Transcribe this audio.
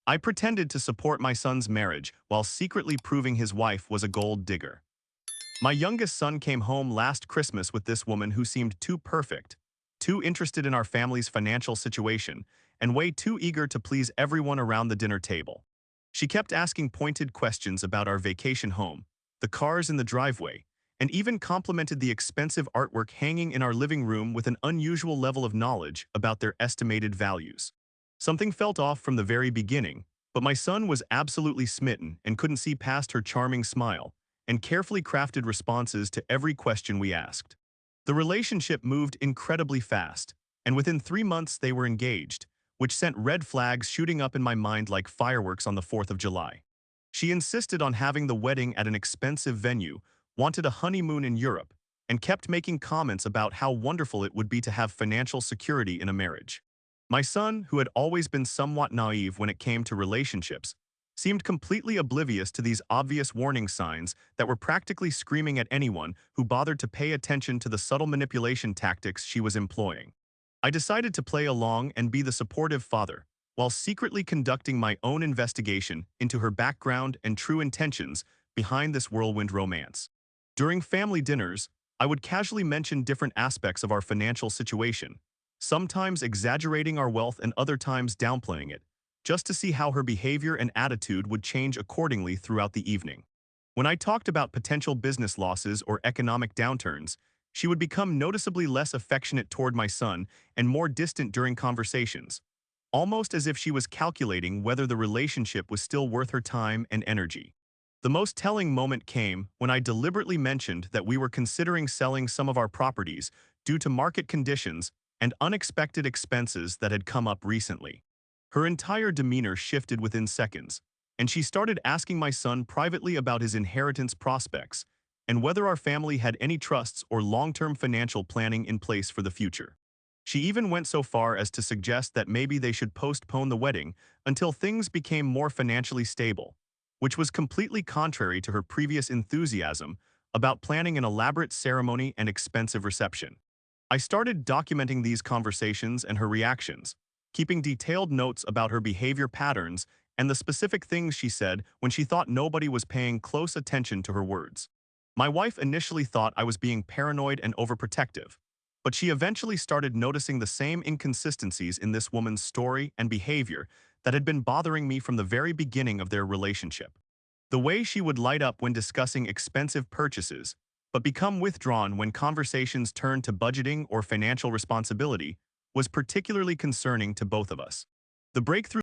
I pretended to support my son's marriage while secretly proving his wife was a gold digger. My youngest son came home last Christmas with this woman who seemed too perfect, too interested in our family's financial situation, and way too eager to please everyone around the dinner table. She kept asking pointed questions about our vacation home, the cars in the driveway, and even complimented the expensive artwork hanging in our living room with an unusual level of knowledge about their estimated values. Something felt off from the very beginning, but my son was absolutely smitten and couldn't see past her charming smile and carefully crafted responses to every question we asked. The relationship moved incredibly fast, and within 3 months they were engaged, which sent red flags shooting up in my mind like fireworks on the 4th of July. She insisted on having the wedding at an expensive venue, wanted a honeymoon in Europe, and kept making comments about how wonderful it would be to have financial security in a marriage. My son, who had always been somewhat naive when it came to relationships, seemed completely oblivious to these obvious warning signs that were practically screaming at anyone who bothered to pay attention to the subtle manipulation tactics she was employing. I decided to play along and be the supportive father, while secretly conducting my own investigation into her background and true intentions behind this whirlwind romance. During family dinners, I would casually mention different aspects of our financial situation, sometimes exaggerating our wealth and other times downplaying it, just to see how her behavior and attitude would change accordingly throughout the evening. When I talked about potential business losses or economic downturns, she would become noticeably less affectionate toward my son and more distant during conversations, almost as if she was calculating whether the relationship was still worth her time and energy. The most telling moment came when I deliberately mentioned that we were considering selling some of our properties due to market conditions and unexpected expenses that had come up recently. Her entire demeanor shifted within seconds, and she started asking my son privately about his inheritance prospects and whether our family had any trusts or long-term financial planning in place for the future. She even went so far as to suggest that maybe they should postpone the wedding until things became more financially stable, which was completely contrary to her previous enthusiasm about planning an elaborate ceremony and expensive reception. I started documenting these conversations and her reactions, keeping detailed notes about her behavior patterns and the specific things she said when she thought nobody was paying close attention to her words. My wife initially thought I was being paranoid and overprotective, but she eventually started noticing the same inconsistencies in this woman's story and behavior that had been bothering me from the very beginning of their relationship. The way she would light up when discussing expensive purchases, but become withdrawn when conversations turned to budgeting or financial responsibility, was particularly concerning to both of us. The breakthrough